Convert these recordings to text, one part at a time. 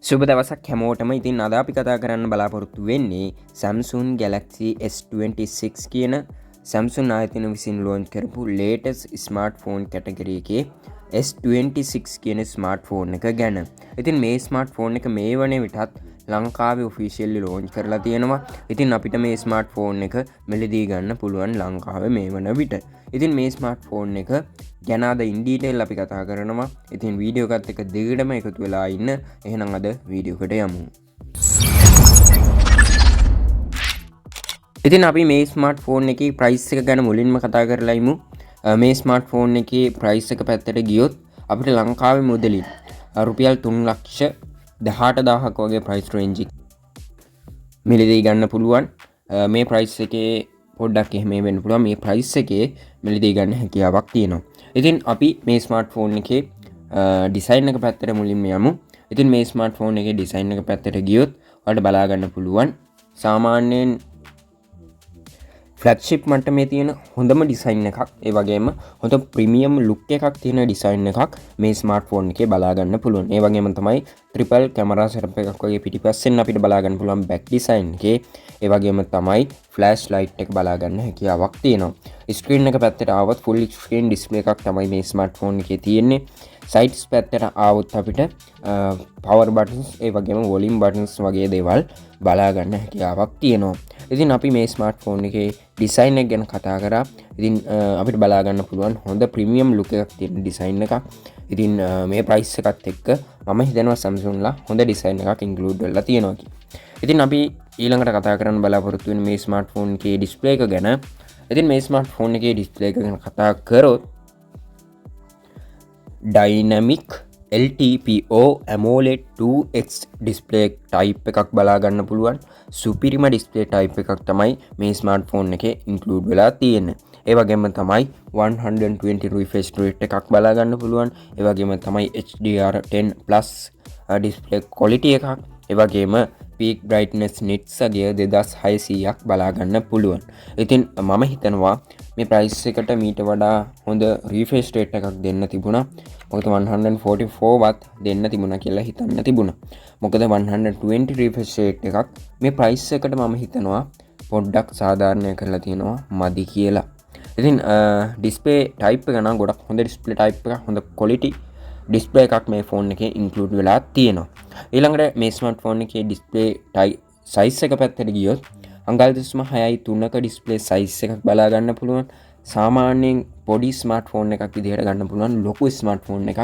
සුබ දවසක් හැමෝටම. ඉතින් අද අපි කතා කරන්න බලාපොරොත්තු වෙන්නේ Samsung Galaxy S26 කියන Samsung ආයතන විසින් ලොන්ච් කරපු latest smartphone category එකේ S26 කියන smartphone එක ගැන. ඉතින් මේ smartphone එක මේ වන විටත් ලංකාවේ officially launch කරලා තියෙනවා. ඉතින් අපිට මේ smartphone එක මෙලදී ගන්න පුළුවන් ලංකාවේ මේ වන විට. ඉතින් මේ smartphone එක ගැන අද in detail අපි කතා කරනවා. ඉතින් වීඩියෝ එකත් එක්ක දෙකටම එකතු වෙලා ඉන්න. එහෙනම් අද වීඩියෝ එකට යමු. ඉතින් අපි මේ smartphone එකේ price එක ගැන මුලින්ම කතා කරලා ඉමු. මේ smartphone එකේ price එක පැත්තට ගියොත් අපිට ලංකාවේ මුදලින් රුපියල් 3,18,000ක් වගේ price range මිලදී ගන්න පුළුවන්. මේ price එකේ පොඩ්ඩක් එහෙම වෙන්න පුළුවන්. මේ price එකේ මිලදී ගන්න හැකියාවක් තියෙනවා. ඉතින් අපි මේ smartphone එකේ design එක පැත්තට මුලින්ම යමු. ඉතින් මේ smartphone එකේ design එක පැත්තට ගියොත් ඔයාලට බලා ගන්න පුළුවන් සාමාන්‍යයෙන් ෆ්ලැග්ෂිප් මට්ටමේ තියෙන හොඳම ඩිසයින් එකක්, ඒ වගේම හොඳ ප්‍රීමියම් ලුක් එකක් තියෙන ඩිසයින් එකක් මේ ස්මාර්ට්ෆෝන් එකේ බලා ගන්න පුළුවන්. ඒ වගේම තමයි ට්‍රිපල් කැමරා සෙටප් එකක් වගේ පිටිපස්සෙන් අපිට බලා ගන්න පුළුවන් බෑක් ඩිසයින් එකේ. ඒ වගේම තමයි ෆ්ලෑෂ් ලයිට් එක බලා ගන්න හැකියාවක් තියෙනවා. ස්ක්‍රීන් එක පැත්තට ආවොත් ෆුල් ස්ක්‍රීන් ඩිස්ප්ලේ එකක් තමයි මේ ස්මාර්ට්ෆෝන් එකේ තියෙන්නේ. සයිඩ්ස් පැත්තට ආවොත් අපිට පවර් බටන්ස් ඒ වගේම වොලියම් බටන්ස් වගේ දේවල් බලා ගන්න හැකියාවක් තියෙනවා. ඉතින් අපි මේ ස්මාර්ට්ෆෝන් එකේ ඩිසයින් එක ගැන කතා කරා. ඉතින් අපිට බලා ගන්න පුළුවන් හොඳ ප්‍රීමියම් ලුක් එකක් තියෙන ඩිසයින් එකක්. ඉතින් මේ ප්‍රයිස් එකත් එක්ක මම හිතනවා Samsung ලා හොඳ ඩිසයින් එකක් ඉන්ක්ලූඩ් වෙලා තියෙනවා කියලා. ඉතින් අපි ඊළඟට කතා කරන්න බලාපොරොත්තු වෙන මේ ස්මාර්ට්ෆෝන් එකේ ඩිස්ප්ලේ එක ගැන. ඉතින් මේ ස්මාර්ට්ෆෝන් එකේ ඩිස්ප්ලේ එක ගැන කතා කරොත් Dynamic LTPO AMOLED 2X display type එකක් බලා ගන්න පුළුවන්. සුපිරිම display type එකක් තමයි මේ smartphone එකේ include වෙලා තියෙන්නේ. ඒ වගේම තමයි 120 refresh rate එකක් බලා ගන්න පුළුවන්. ඒ වගේම තමයි HDR10 plus display quality එකක්. ඒ වගේම peak brightness nits අගය 2600ක් බලා ගන්න පුළුවන්. ඉතින් මම හිතනවා මේ price එකට මීට වඩා හොඳ refresh rate එකක් දෙන්න තිබුණා. මොකද 144 වත් දෙන්න තිබුණා කියලා හිතන්න තිබුණා. මොකද 120 refresh rate එකක් මේ price එකට මම හිතනවා පොඩ්ඩක් සාධාරණය කරලා තියෙනවා මදි කියලා. ඉතින් display type එක නම් ගොඩක් හොඳ display type එකක්, හොඳ quality display එකක් මේ phone එකේ include වෙලා තියෙනවා. ඊළඟට මේ smartphone එකේ display size එක පැත්තට ගියොත් අංගල් 6.3ක display size එකක් බලා ගන්න පුළුවන්. සාමාන්‍යයෙන් පොඩි ස්මාර්ට්ෆෝන් එකක් විදිහට ගන්න පුළුවන්, ලොකු ස්මාර්ට්ෆෝන් එකක්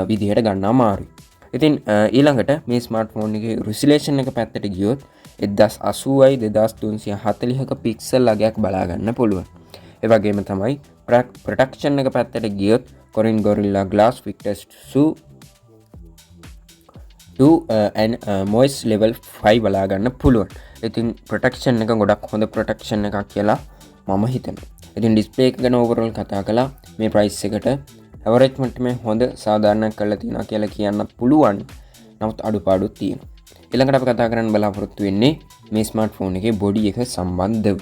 විදිහට ගන්න අමාරුයි. ඉතින් ඊළඟට මේ ස්මාර්ට්ෆෝන් එකේ රිසොලූෂන් එක පැත්තට ගියොත් 1080යි 2340ක පික්සල් අගයක් බලා ගන්න පුළුවන්. ඒ වගේම තමයි ප්‍රොටෙක්ෂන් එක පැත්තට ගියොත් Corning Gorilla Glass Victus 2 and moist level 5 බලා ගන්න පුළුවන්. ඉතින් ප්‍රොටෙක්ෂන් එක ගොඩක් හොඳ ප්‍රොටෙක්ෂන් එකක් කියලා මම හිතනවා. ඉතින් ඩිස්ප්ලේ එක ගැන ඕවරෝල් කතා කළා. මේ ප්‍රයිස් එකට ඇවරේජ් මට්ටමේ හොඳ සාධාරණයක් කරලා තියෙනවා කියලා කියන්න පුළුවන්. නමුත් අඩුපාඩුත් තියෙනවා. ඊළඟට අපි කතා කරන්න බලාපොරොත්තු වෙන්නේ මේ ස්මාර්ට්ෆෝන් එකේ බොඩි එක සම්බන්ධව.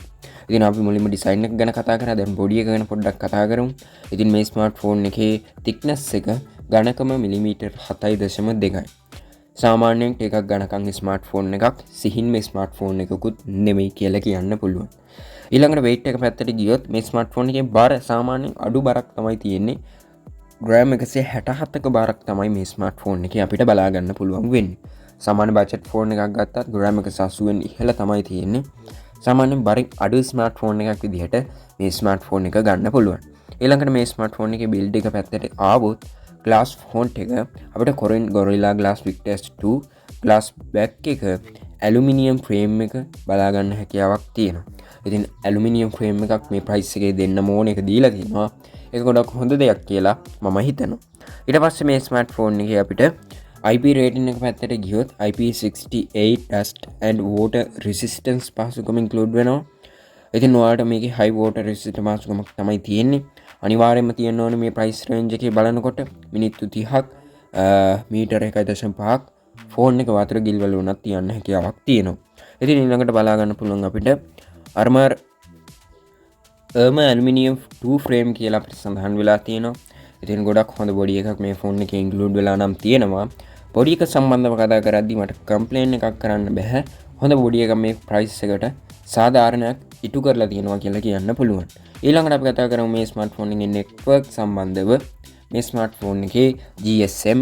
ඉතින් අපි මුලින්ම ඩිසයින් එක ගැන කතා කරා. දැන් බොඩි එක ගැන පොඩ්ඩක් කතා කරමු. ඉතින් මේ ස්මාර්ට්ෆෝන් එකේ thickness එක ඝනකම මිලිමීටර් 7.2යි. සාමාන්‍යයෙන් ටිකක් ඝනකම් ස්මාර්ට්ෆෝන් එකක්, සිහින් මේ ස්මාර්ට්ෆෝන් එකකුත් නෙමෙයි කියලා කියන්න පුළුවන්. ඊළඟට weight එක පැත්තට ගියොත් මේ ස්මාර්ට්ෆෝන් එකේ බර සාමාන්‍යයෙන් අඩු බරක් තමයි තියෙන්නේ. ග්‍රෑම් 167ක බරක් තමයි මේ ස්මාර්ට්ෆෝන් එකේ අපිට බලා ගන්න පුළුවන් වෙන්නේ. සාමාන්‍ය බජට් ෆෝන් එකක් ගත්තත් ග්‍රෑම් 180න් ඉහළ තමයි තියෙන්නේ. සාමාන්‍යයෙන් බරින් අඩු ස්මාර්ට්ෆෝන් එකක් විදිහට මේ ස්මාර්ට්ෆෝන් එක ගන්න පුළුවන්. ඊළඟට මේ ස්මාර්ට්ෆෝන් එකේ බිල්ඩ් එක පැත්තට ආවොත් glass font එක අපිට Corning Gorilla Glass Victus 2 glass back එක ඇලුමිනියම් ෆ්‍රේම් එක බලා ගන්න හැකියාවක් තියෙනවා. ඉතින් ඇලුමිනියම් ෆ්‍රේම් එකක් මේ ප්‍රයිස් එකේ දෙන්න ඕන එක දීලා තියෙනවා. ඒක ගොඩක් හොඳ දෙයක් කියලා මම හිතනවා. ඊට පස්සේ මේ ස්මාර්ට්ෆෝන් එකේ අපිට IP rating එක පැත්තට ගියොත් IP68 dust and water resistance පහසුකම include වෙනවා. ඉතින් ඔයාලට මේකේ high water resistant පහසුකමක් තමයි තියෙන්නේ. අනිවාර්යයෙන්ම තියෙන්න ඕනේ මේ price range එකේ බලනකොට මිනිත්තු 30ක් මීටර 1.5ක් ෆෝන් එක වතුර ගිල්වල උනත් තියන්න හැකියාවක් තියෙනවා. ඉතින් ඊළඟට බලා ගන්න පුළුවන් අපිට අර්මර් ඇලුමිනියම් 2 ෆ්‍රේම් කියලා අපිට සඳහන් වෙලා තියෙනවා. ඉතින් ගොඩක් හොඳ බොඩි එකක් මේ ෆෝන් එකේ ඉන්ක්ලූඩ් වෙලා නම් තියෙනවා. බොඩි එක සම්බන්ධව කතා කරද්දී මට කම්ප්ලේන් එකක් කරන්න බෑ. හොඳ බොඩි එක මේ ප්‍රයිස් එකට සාධාරණයක් ඉටු කරලා තියෙනවා කියලා කියන්න පුළුවන්. ඊළඟට අපි කතා කරමු මේ ස්මාර්ට්ෆෝන් එකේ නෙට්වර්ක් සම්බන්ධව. මේ ස්මාර්ට්ෆෝන් එකේ GSM,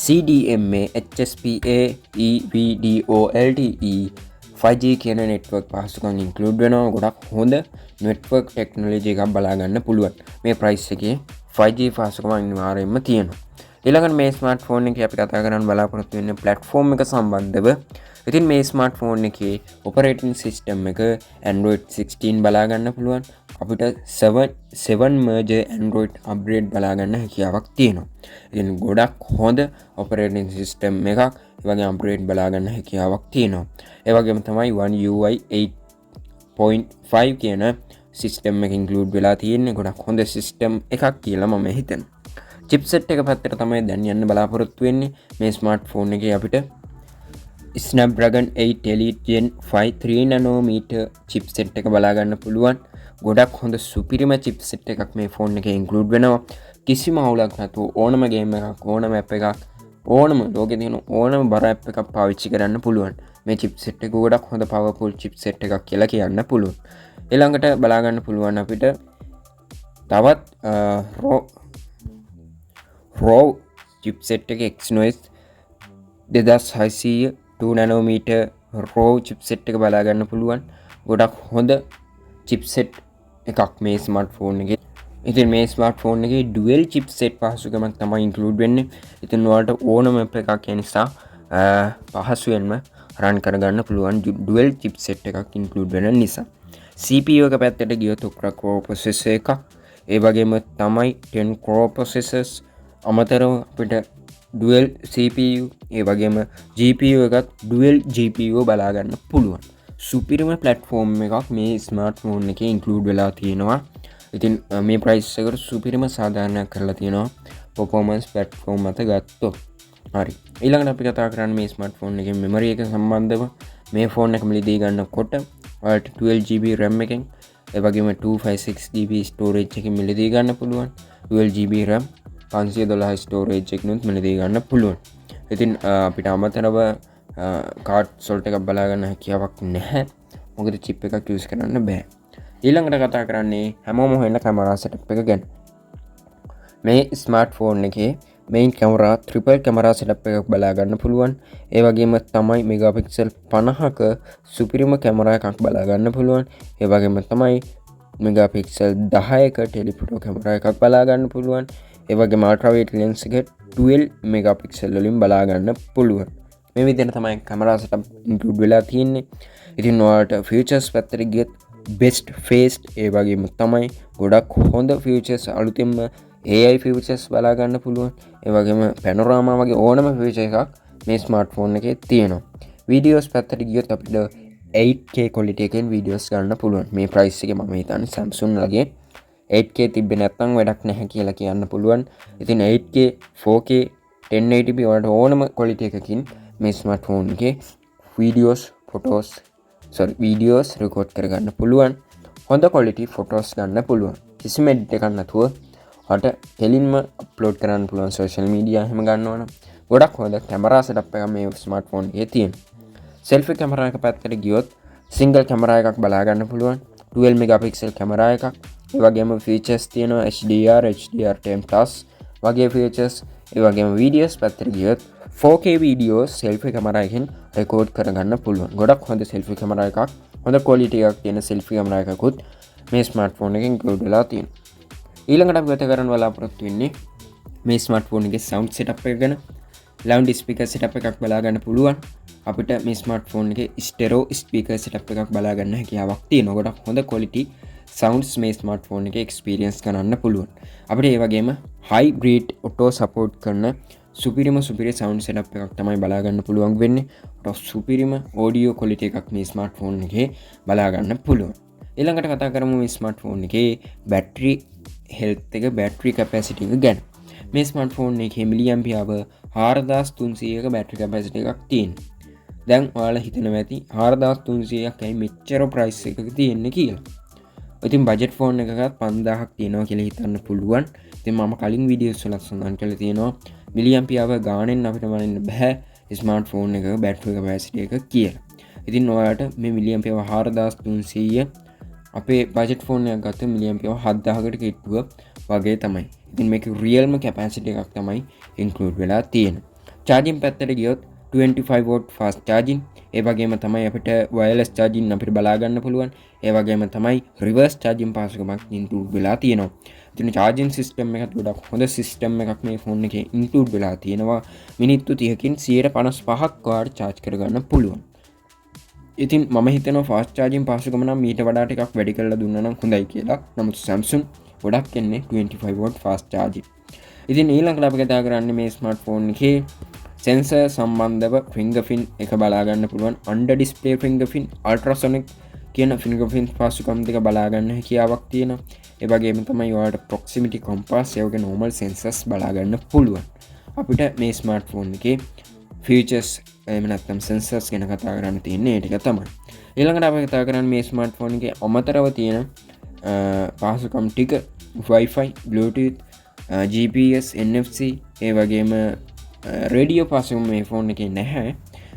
CDMA, HSPA, EVDO, LTE 5G කියන නෙට්වර්ක් පහසුකම් ඉන්ක්ලූඩ් වෙනවා. ගොඩක් හොඳ නෙට්වර්ක් ටෙක්නොලොජි එකක් බලා ගන්න පුළුවන්. මේ ප්‍රයිස් එකේ 5G පහසුකම් අනිවාර්යයෙන්ම තියෙනවා. ඊළඟට මේ ස්මාර්ට්ෆෝන් එකේ අපි කතා කරන්න බලාපොරොත්තු වෙන්නේ ප්ලැට්ෆෝම් එක සම්බන්ධව. ඉතින් මේ ස්මාර්ට්ෆෝන් එකේ ඔපරේටින් සිස්ටම් එක Android 16 බලා ගන්න පුළුවන්. අපිට 7 merge Android upgrade බලා ගන්න හැකියාවක් තියෙනවා. ඉතින් ගොඩක් හොඳ ඔපරේටින් සිස්ටම් එකක්. ඒ වගේම අප්ග්‍රේඩ් බලා ගන්න හැකියාවක් තියෙනවා. ඒ වගේම තමයි One UI 8.5 කියන සිස්ටම් එක ඉන්ක්ලූඩ් වෙලා තියෙන්නේ. ගොඩක් හොඳ සිස්ටම් එකක් කියලා මම හිතනවා. චිප්සෙට් එක පැත්තට තමයි දැන් යන්න බලාපොරොත්තු වෙන්නේ. මේ ස්මාර්ට්ෆෝන් එකේ අපිට Snapdragon 8 Elite Gen 5 3 nanometer chipset එක බලා ගන්න පුළුවන්. ගොඩක් හොඳ සුපිරිම chipset එකක් මේ ෆෝන් එකේ ඉන්ක්ලූඩ් වෙනවා. කිසිම අවුලක් නැතුව ඕනම ගේම් එකක්, ඕනම ඇප් එකක්, ඕනම ලෝකේ තියෙන ඕනම බර ඇප් එකක් පාවිච්චි කරන්න පුළුවන්. මේ chipset එක ගොඩක් හොඳ powerful chipset එකක් කියලා කියන්න පුළුවන්. ඊළඟට බලා ගන්න පුළුවන් අපිට තවත් raw chipset එක Exynos 2600 2 nanometer raw chipset එක බලා ගන්න පුළුවන්. ගොඩක් හොඳ chipset එකක් මේ ස්මාර්ට්ෆෝන් එකේ. ඉතින් මේ ස්මාර්ට්ෆෝන් එකේ dual chipset පහසුකමක් තමයි ඉන්ක්ලූඩ් වෙන්නේ. ඉතින් ඔයාලට ඕනම app එකක් ඒ නිසා පහසුවෙන්ම රන් කරගන්න පුළුවන් dual chipset එකක් ඉන්ක්ලූඩ් වෙන නිසා. CPU එක පැත්තට ගියොත් Octa core processor එකක්. ඒ වගේම තමයි 10 core processors අමතරව අපිට dual CPU ඒ වගේම GPU එකත් dual GPU බලා ගන්න පුළුවන්. සුපිරිම platform එකක් මේ ස්මාර්ට්ෆෝන් එකේ ඉන්ක්ලූඩ් වෙලා තියෙනවා. ඉතින් මේ ප්‍රයිස් එකට සුපිරිම සාධාරණයක් කරලා තියෙනවා performance platform මත ගත්තොත්. හරි. ඊළඟට අපි කතා කරන්නේ මේ ස්මාර්ට්ෆෝන් එකේ memory එක සම්බන්ධව. මේ ෆෝන් එක මිලදී ගන්නකොට ඔයාලට 12GB RAM එකෙන් ඒ වගේම 256GB storage එකකින් මිලදී ගන්න පුළුවන්. 12GB RAM 512 ස්ටෝරේජ් එකනුත් මිලදී ගන්න පුළුවන්. ඉතින් අපිට අමතරව කාඩ්ස් වලට එකක් බලා ගන්න හැකියාවක් නැහැ. මොකද chip එකක් use කරන්න බෑ. ඊළඟට කතා කරන්නේ හැමෝම හොයන කැමරා setup එක ගැන. මේ ස්මාර්ට්ෆෝන් එකේ main camera triple camera setup එකක් බලා ගන්න පුළුවන්. ඒ වගේම තමයි megapixel 50ක සුපිරිම කැමරා එකක් බලා ගන්න පුළුවන්. ඒ වගේම තමයි megapixel 10ක telephoto කැමරා එකක් බලා ගන්න පුළුවන්. ඒ වගේම ultra wide lens එක 12 megapixel වලින් බලා ගන්න පුළුවන්. මේ විදිහට තමයි කැමරා setup include වෙලා තියෙන්නේ. ඉතින් ඔයාලට features පැත්තට ගියත් best faced ඒ වගේම තමයි ගොඩක් හොඳ features අලුතෙන්ම AI features බලා ගන්න පුළුවන්. ඒ වගේම panorama වගේ ඕනම feature එකක් මේ smartphone එකේ තියෙනවා. videos පැත්තට ගියොත් අපිට 8K quality එකෙන් videos ගන්න පුළුවන්. මේ price එකේ මම හිතන්නේ Samsung ලගේ 8K තිබ්බේ නැත්නම් වැඩක් නැහැ කියලා කියන්න පුළුවන්. ඉතින් 8K 4K 1080p වලට ඕනම quality එකකින් මේ smartphone එකේ videos record කරගන්න පුළුවන්. හොඳ quality photos ගන්න පුළුවන්. කිසිම edit එකක් නැතුව ඔයාලට කෙලින්ම upload කරන්න පුළුවන් social media එහෙම ගන්නවනම්. ගොඩක් හොඳ camera setup එකක් මේ smartphone එකේ තියෙනවා. selfie camera එක පැත්තට ගියොත් single camera එකක් බලා ගන්න පුළුවන්. 12 megapixel camera එකක්. ඒ වගේම features තියෙනවා HDR, HDR10+ වගේ features. ඒ වගේම videos පැත්තට ගියොත් 4K videos selfie camera එකෙන් record කරගන්න පුළුවන්. ගොඩක් හොඳ selfie camera එකක්. හොඳ quality එකක් තියෙන selfie camera එකකුත් මේ smartphone එකෙන් include වෙලා තියෙනවා. ඊළඟට අපි කතා කරන්න බලාපොරොත්තු වෙන්නේ මේ smartphone එකේ sound setup එක ගැන. loud speaker setup එකක් බලා ගන්න පුළුවන්. අපිට මේ smartphone එකේ stereo speaker setup එකක් බලා ගන්න හැකියාවක් තියෙනවා. ගොඩක් හොඳ quality sounds මේ smartphone එකේ experience කරන්න පුළුවන්. අපිට ඒ වගේම hybrid auto support කරන සුපිරිම sound setup එකක් තමයි බලා ගන්න පුළුවන් වෙන්නේ. සුපිරිම audio quality එකක් මේ smartphone එකේ බලා ගන්න පුළුවන්. ඊළඟට කතා කරමු මේ smartphone එකේ battery health එක, battery capacity එක ගැන. මේ smartphone එකේ milliampere hour 4300ක battery capacity එකක් තියෙනවා. දැන් ඔයාලා හිතනවා ඇති 4300ක් ඇයි මෙච්චර price එකක තියෙන්නේ කියලා. ඉතින් budget phone එකකත් 5000ක් තියෙනවා කියලා හිතන්න පුළුවන්. ඉතින් මම කලින් videos වල සඳහන් කරලා තියෙනවා මිලියම්පියාව ගානෙන් අපිට බලන්න බෑ ස්මාර්ට්ෆෝන් එක බැටරි කැපැසිටි එක කියලා. ඉතින් ඔයාලට මේ මිලියම්පියාව 4300 අපේ බජට් ෆෝන් එකක් ගත්ත මිලියම්පියාව 7000කට කිට්ටුව වගේ තමයි. ඉතින් මේක රියල්ම කැපැසිටි එකක් තමයි ඉන්ක්ලූඩ් වෙලා තියෙන්නේ. චාර්ජින් පැත්තට ගියොත් 25 watt fast charging, ඒ වගේම තමයි අපිට wireless charging අපිට බලා ගන්න පුළුවන්. ඒ වගේම තමයි reverse charging පාසකමක් ඉන්ක්ලූඩ් වෙලා තියෙනවා. ඉතින් charging system එකත් ගොඩක් හොඳ system එකක් මේ ෆෝන් එකේ ඉන්ක්ලූඩ් වෙලා තියෙනවා. මිනිත්තු 30කින් 155ක් ඔයාලට charge කරගන්න පුළුවන්. ඉතින් මම හිතනවා fast charging පාසකම නම් මීට වඩා ටිකක් වැඩි කරලා දුන්නා නම් හොඳයි කියලා. නමුත් Samsung ගොඩක් එන්නේ 25 watt fast charging. ඉතින් ඊළඟට අපි කතා කරන්නේ මේ ස්මාර්ට්ෆෝන් එකේ sensor සම්බන්ධව fingerprint එක බලා ගන්න පුළුවන් under display fingerprint, ultrasonic කියන fingerprint පාසුකම් දෙක බලා ගන්න හැකියාවක් තියෙනවා. ඒ වගේම තමයි ඔයාලට proximity compass ඒ වගේ normal sensors බලා ගන්න පුළුවන්. අපිට මේ ස්මාර්ට්ෆෝන් එකේ features එහෙම නැත්නම් sensors ගැන කතා කරන්න තියෙන්නේ ඒ ටික තමයි. ඊළඟට අපි කතා කරන්නේ මේ ස්මාර්ට්ෆෝන් එකේ අමතරව තියෙන පාසුකම් ටික Wi-Fi, Bluetooth, GPS, NFC ඒ වගේම රේඩියෝ පාසුකම් මේ ෆෝන් එකේ නැහැ.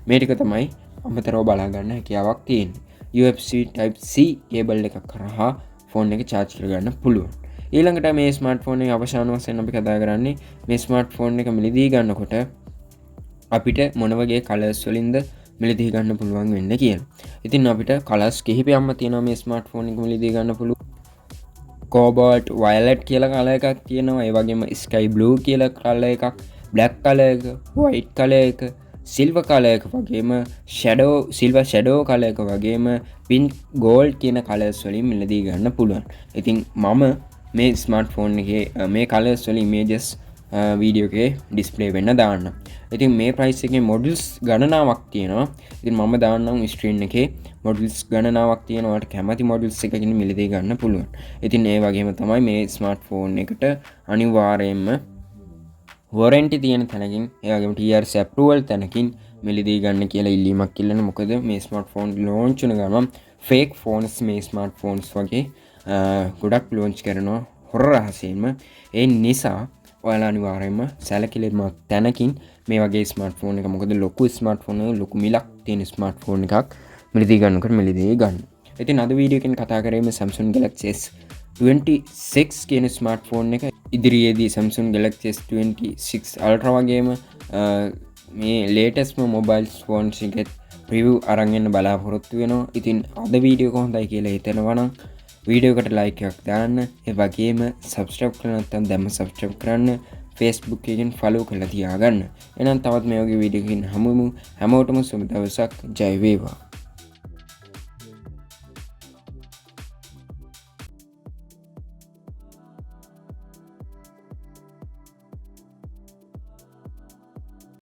මේ ටික තමයි අමතරව බලා ගන්න හැකියාවක් තියෙන්නේ. UFC Type C කේබල් එකක් කරහා ෆෝන් එක charge කරගන්න පුළුවන්. ඊළඟට මේ ස්මාර්ට්ෆෝන් එකේ අවසාන වශයෙන් අපි කතා කරන්නේ මේ ස්මාර්ට්ෆෝන් එක මිලදී ගන්නකොට අපිට මොන වගේ කලර්ස් වලින්ද මිලදී ගන්න පුළුවන් වෙන්නේ කියලා. ඉතින් අපිට කලර්ස් කිහිපයක්ම තියෙනවා මේ ස්මාර්ට්ෆෝන් එක මිලදී ගන්න පුළුවන්. cobalt violet කියලා කලර් එකක් තියෙනවා. ඒ වගේම sky blue කියලා කලර් එකක්, black color එක, white color එක, silver color එක වගේම silver shadow color එක වගේම pink gold කියන colors වලින් මිලදී ගන්න පුළුවන්. ඉතින් මම මේ ස්මාර්ට්ෆෝන් එකේ මේ colors වල images වීඩියෝ එකේ display වෙන්න දාන්න. ඉතින් මේ price එකේ models ගණනාවක් තියෙනවා. ඉතින් මම දාන්නම් screen එකේ models ගණනාවක් තියෙනවා. ඔයාලට කැමති models එකකින් මිලදී ගන්න පුළුවන්. ඉතින් ඒ වගේම තමයි මේ ස්මාර්ට්ෆෝන් එකට අනිවාර්යයෙන්ම warranty තියෙන තැනකින් ඒ වගේම TRC approval තැනකින් මිලදී ගන්න කියලා ඉල්ලීමක් ඉල්ලන. මොකද මේ ස්මාර්ට්ෆෝන් launch වෙන ගමන් fake phones මේ ස්මාර්ට්ෆෝන්ස් වගේ ගොඩක් launch කරනවා හොර රහසෙන්ම. ඒ නිසා ඔයාලා අනිවාර්යයෙන්ම සැලකිලිමත් තැනකින් මේ වගේ ස්මාර්ට්ෆෝන් එක, මොකද ලොකු ස්මාර්ට්ෆෝන් එක ලොකු මිලක් තියෙන ස්මාර්ට්ෆෝන් එකක් මිලදී ගන්නකොට මිලදී ගන්න. ඉතින් අද වීඩියෝ එකෙන් කතා කරේ මේ Samsung Galaxy S26 කියන ස්මාර්ට්ෆෝන් එක. ඉදිරියේදී Samsung Galaxy S26 Ultra වගේම මේ latest mobile phones එකේ review අරන් එන්න බලාපොරොත්තු වෙනවා. ඉතින් අද වීඩියෝ එක හොඳයි කියලා හිතෙනවා නම් වීඩියෝ එකට like එකක් දාන්න. ඒ වගේම subscribe කරලා නැත්නම් දැම්ම subscribe කරන්න. Facebook එකෙන් follow කරලා තියාගන්න. එහෙනම් තවත් මේ වගේ වීඩියෝ එකකින් හමුවෙමු. හැමෝටම සුබ දවසක්. ජය වේවා.